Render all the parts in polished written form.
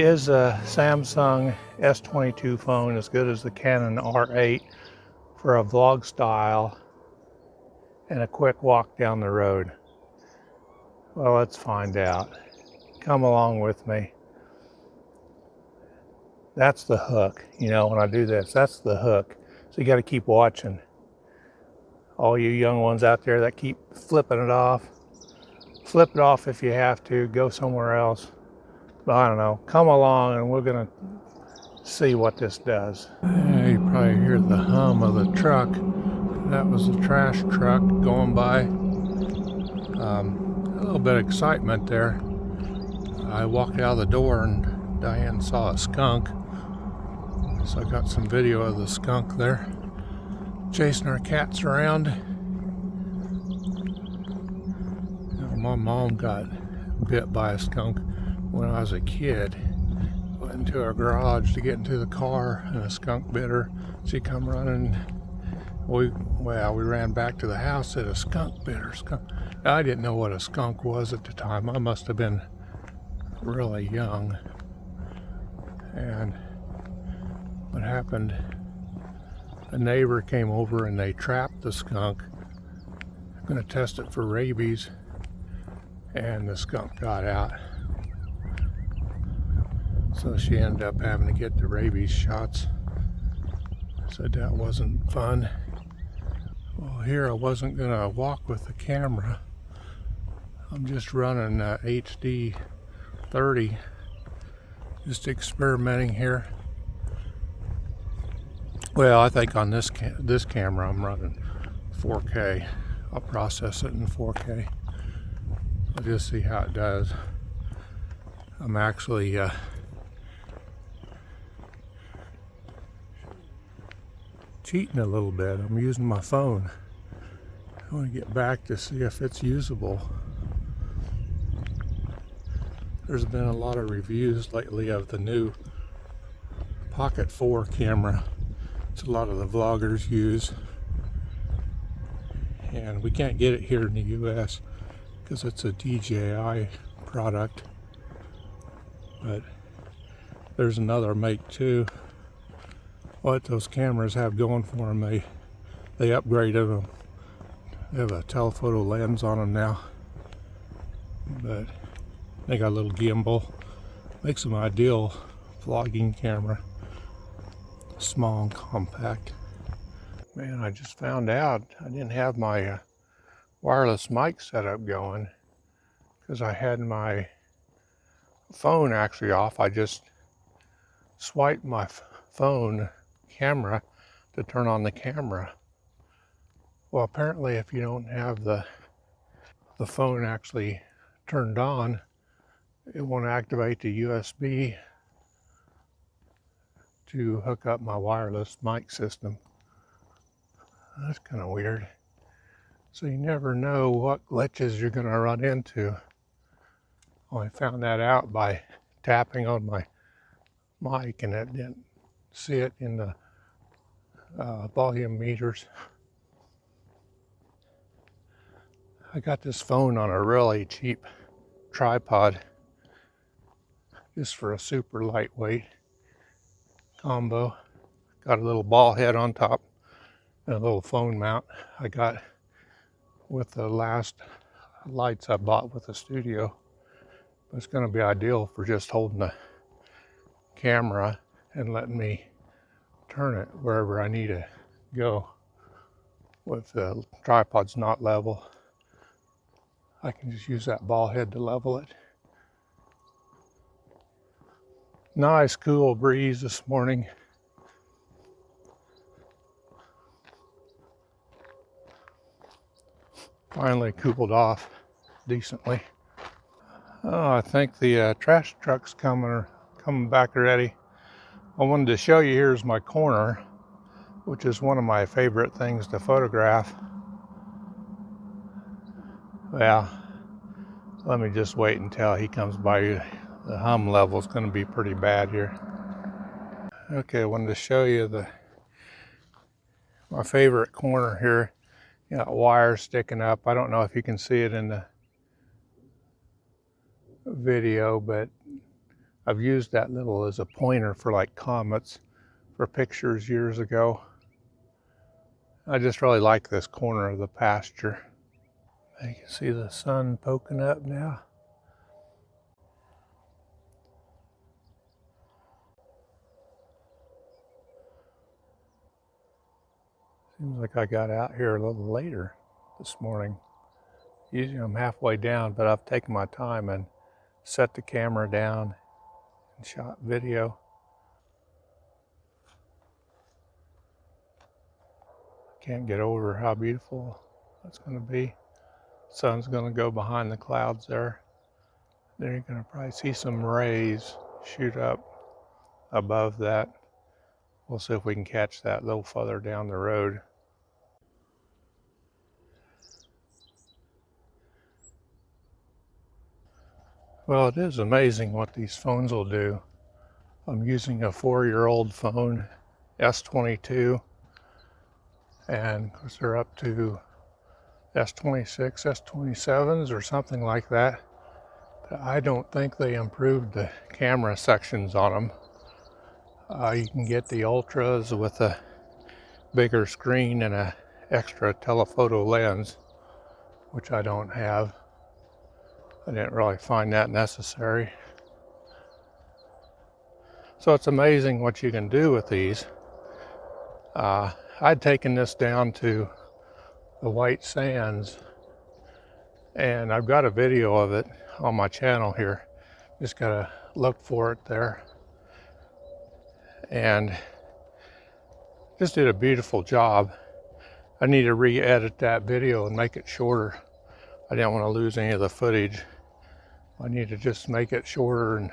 Is a Samsung S22 phone as good as the Canon R8 for a vlog style and a quick walk down the road? Well, let's find out. Come along with me. That's the hook. You know, when I do this, that's the hook. So you got to keep watching. All you young ones out there that keep flipping it off, flip it off if you have to, go somewhere else. But I don't know, come along and we're gonna see what this does. Yeah, you probably hear the hum of the truck. That was a trash truck going by. A little bit of excitement there. I walked out of the door and Diane saw a skunk. So I got some video of the skunk there, chasing our cats around. You know, my mom got bit by a skunk when I was a kid. Went into our garage to get into the car and a skunk bit her. She come running. We ran back to the house, said a skunk bit her. I didn't know what a skunk was at the time. I must have been really young. And what happened, a neighbor came over and they trapped the skunk. I'm going to test it for rabies, and the skunk got out. So she ended up having to get the rabies shots. Said that wasn't fun. Well, here I wasn't going to walk with the camera. I'm just running HD 30, just experimenting here. Well, I think on this camera I'm running 4K. I'll process it in 4K. I'll just see how it does. I'm actually cheating a little bit. I'm using my phone. I want to get back to see if it's usable. There's been a lot of reviews lately of the new Pocket 4 camera. It's a lot of the vloggers use. And we can't get it here in the US because it's a DJI product. But there's another make too. What those cameras have going for them, they upgraded them. They have a telephoto lens on them now, but they got a little gimbal. Makes them ideal vlogging camera. Small and compact. Man, I just found out I didn't have my wireless mic setup going because I had my phone actually off. I just swiped my phone camera to turn on the camera. Well, apparently if you don't have the phone actually turned on, it won't activate the USB to hook up my wireless mic system. That's kind of weird. So you never know what glitches you're going to run into. Well, I found that out by tapping on my mic, and it didn't see it in the volume meters. I got this phone on a really cheap tripod just for a super lightweight combo. Got a little ball head on top and a little phone mount I got with the last lights I bought with the studio. It's going to be ideal for just holding the camera and letting me turn it wherever I need to go. If the tripod's not level, I can just use that ball head to level it. Nice cool breeze this morning. Finally cooled off decently. Oh, I think the trash truck's coming back already. I wanted to show you, here's my corner, which is one of my favorite things to photograph. Well, let me just wait until he comes by. The hum level is going to be pretty bad here. Okay, I wanted to show you my favorite corner here. You got wire sticking up. I don't know if you can see it in the video, but I've used that little as a pointer for like comets for pictures years ago. I just really like this corner of the pasture. You can see the sun poking up now. Seems like I got out here a little later this morning. Usually I'm halfway down, but I've taken my time and set the camera down and shot video. Can't get over how beautiful that's going to be. Sun's going to go behind the clouds there. Then you're going to probably see some rays shoot up above that. We'll see if we can catch that a little further down the road. Well, it is amazing what these phones will do. I'm using a 4-year-old phone, S22, and of course they're up to S26, S27s or something like that. But I don't think they improved the camera sections on them. You can get the ultras with a bigger screen and an extra telephoto lens, which I don't have. I didn't really find that necessary. So it's amazing what you can do with these. I'd taken this down to the White Sands, and I've got a video of it on my channel here. Just gotta look for it there. And just did a beautiful job. I need to re-edit that video and make it shorter. I didn't want to lose any of the footage. I need to just make it shorter, and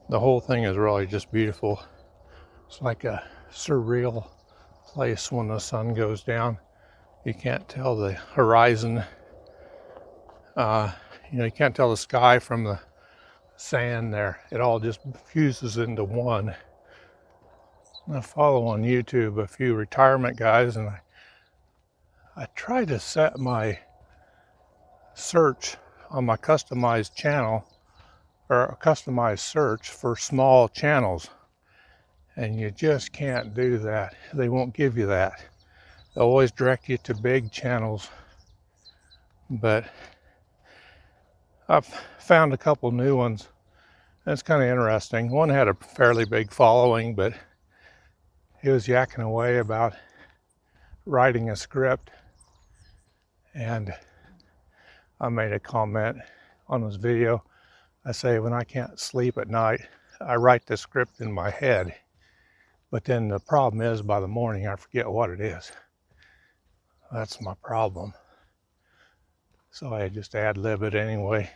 the whole thing is really just beautiful. It's like a surreal place when the sun goes down. You can't tell the horizon. You can't tell the sky from the sand there. It all just fuses into one. I follow on YouTube a few retirement guys, and I try to set my search on my customized channel, or a customized search for small channels, and you just can't do that. They won't give you that. They'll always direct you to big channels. But I've found a couple new ones. That's kind of interesting. One had a fairly big following, but he was yakking away about writing a script, and I made a comment on his video. I say, when I can't sleep at night, I write the script in my head, but then the problem is by the morning I forget what it is. That's my problem. So I just ad-lib it anyway,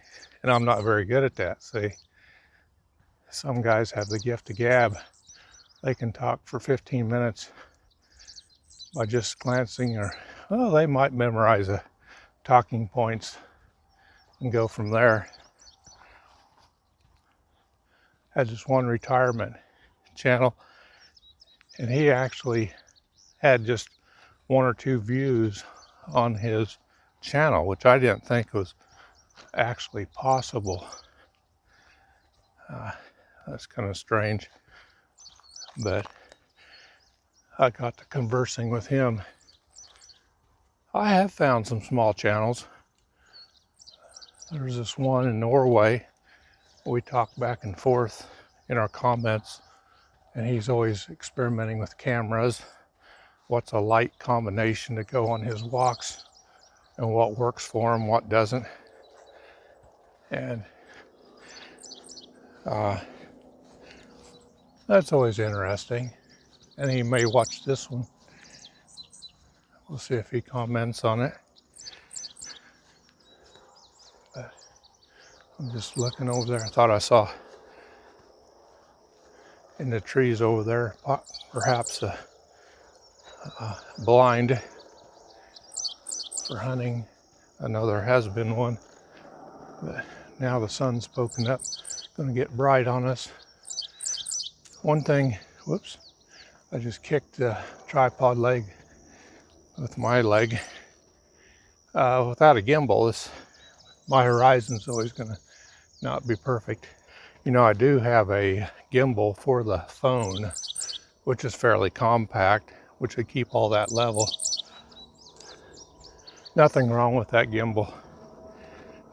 and I'm not very good at that. See, some guys have the gift of gab. They can talk for 15 minutes by just glancing, or, well, they might memorize the talking points and go from there. Had just one retirement channel, and he actually had just 1 or 2 views on his channel, which I didn't think was actually possible. That's kind of strange, but I got to conversing with him. I have found some small channels. There's this one in Norway. We talk back and forth in our comments, and he's always experimenting with cameras. What's a light combination to go on his walks, and what works for him, what doesn't. And that's always interesting. And he may watch this one. We'll see if he comments on it. But I'm just looking over there. I thought I saw in the trees over there perhaps a blind for hunting. I know there has been one, but now the sun's poking up. It's going to get bright on us. One thing, whoops, I just kicked the tripod leg with my leg. Without a gimbal, my horizon's always going to not be perfect. You know, I do have a gimbal for the phone, which is fairly compact, which would keep all that level. Nothing wrong with that gimbal.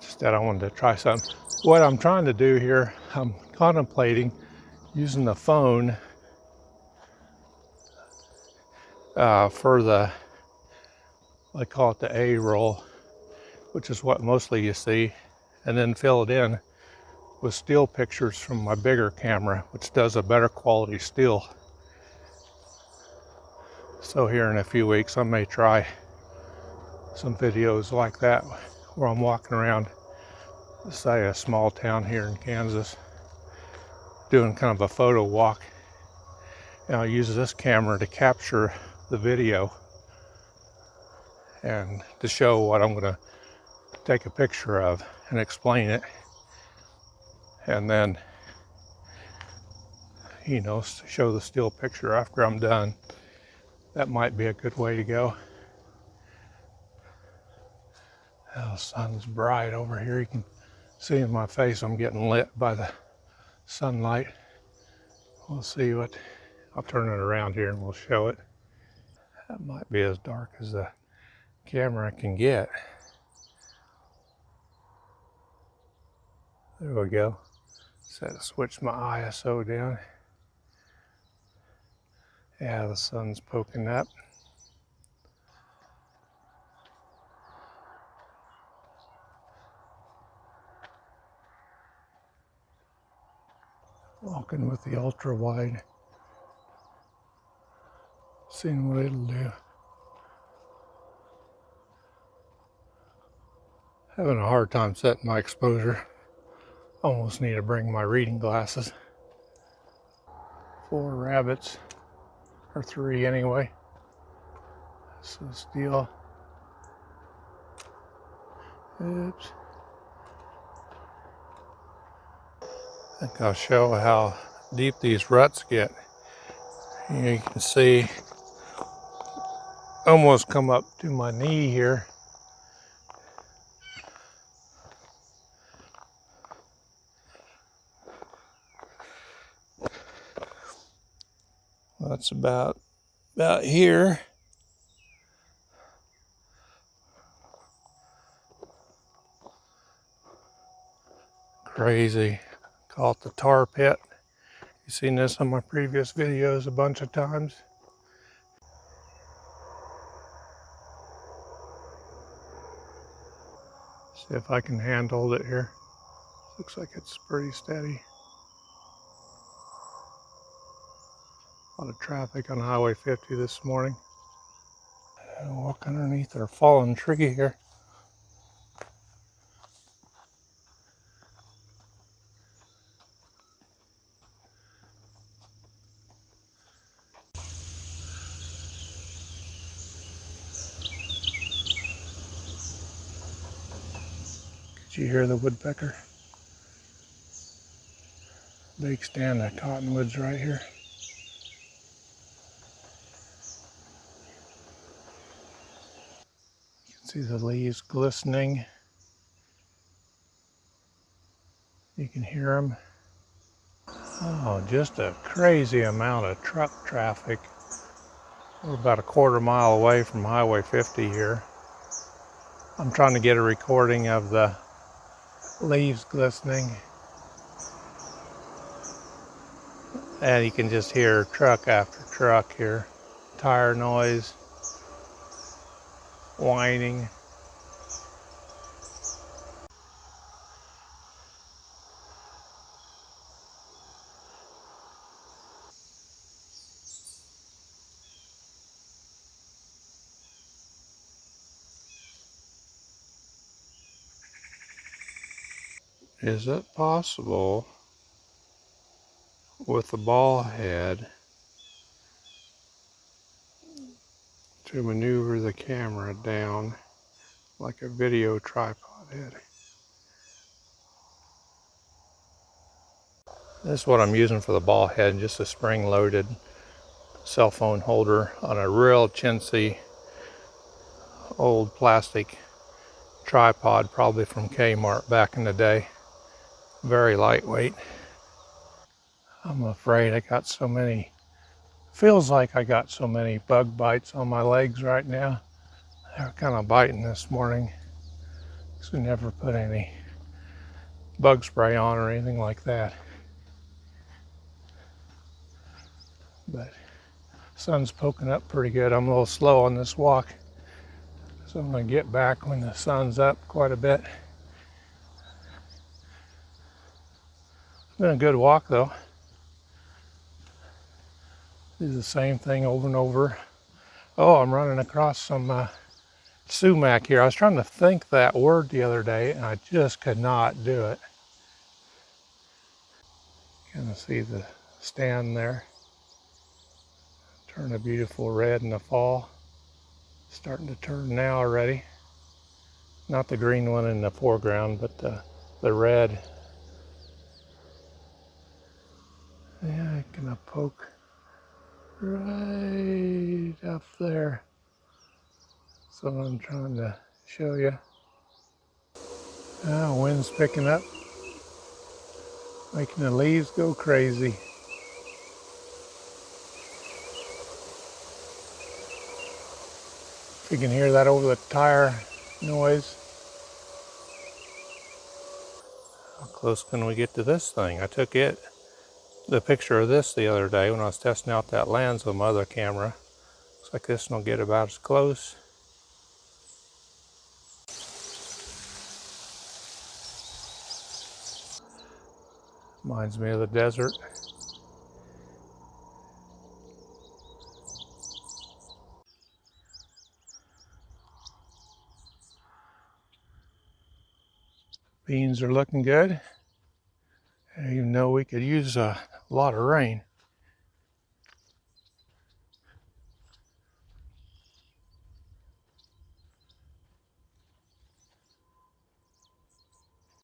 Just that I wanted to try something. What I'm trying to do here, I'm contemplating using the phone for the, I call it the A roll, which is what mostly you see, and then fill it in with still pictures from my bigger camera, which does a better quality still. So here in a few weeks, I may try some videos like that where I'm walking around, say, a small town here in Kansas, doing kind of a photo walk. And I'll use this camera to capture the video and to show what I'm going to take a picture of and explain it. And then, you know, show the still picture after I'm done. That might be a good way to go. Oh, the sun's bright over here. You can see in my face I'm getting lit by the sunlight. We'll see what, I'll turn it around here and we'll show it. That might be as dark as the camera can get. There we go. Set to switch my ISO down. Yeah, the sun's poking up. Walking with the ultra wide. Seeing what it'll do. Having a hard time setting my exposure. Almost need to bring my reading glasses. 4 rabbits, or 3 anyway. So still. Oops. I think I'll show how deep these ruts get. You can see almost come up to my knee here. That's about here. Crazy. Call it the tar pit. You've seen this on my previous videos a bunch of times. See if I can handhold it here. Looks like it's pretty steady. A lot of traffic on Highway 50 this morning. I'll walk underneath our fallen tree here. Did you hear the woodpecker? Big stand of cottonwoods right here. You can see the leaves glistening. You can hear them. Oh, just a crazy amount of truck traffic. We're about a quarter mile away from Highway 50 here. I'm trying to get a recording of the leaves glistening. And you can just hear truck after truck here. Tire noise, whining. Is it possible with the ball head to maneuver the camera down like a video tripod head? This is what I'm using for the ball head, just a spring-loaded cell phone holder on a real chintzy old plastic tripod, probably from Kmart back in the day. Very lightweight. I'm afraid I got so many, feels like I got so many bug bites on my legs right now. They were kind of biting this morning, because we never put any bug spray on or anything like that. But sun's poking up pretty good. I'm a little slow on this walk, so I'm going to get back when the sun's up quite a bit. It's been a good walk though. Do the same thing over and over. Oh, I'm running across some sumac here. I was trying to think that word the other day and I just could not do it. Kind of see the stand there. Turn a beautiful red in the fall. Starting to turn now already. Not the green one in the foreground, but the red. Yeah, I'm gonna poke right up there. So I'm trying to show you. Wind's picking up, making the leaves go crazy. You can hear that over the tire noise. How close can we get to this thing? I took the picture of this the other day when I was testing out that lens with my other camera. Looks like this one will get about as close. Reminds me of the desert. Beans are looking good. Even though we could use a lot of rain.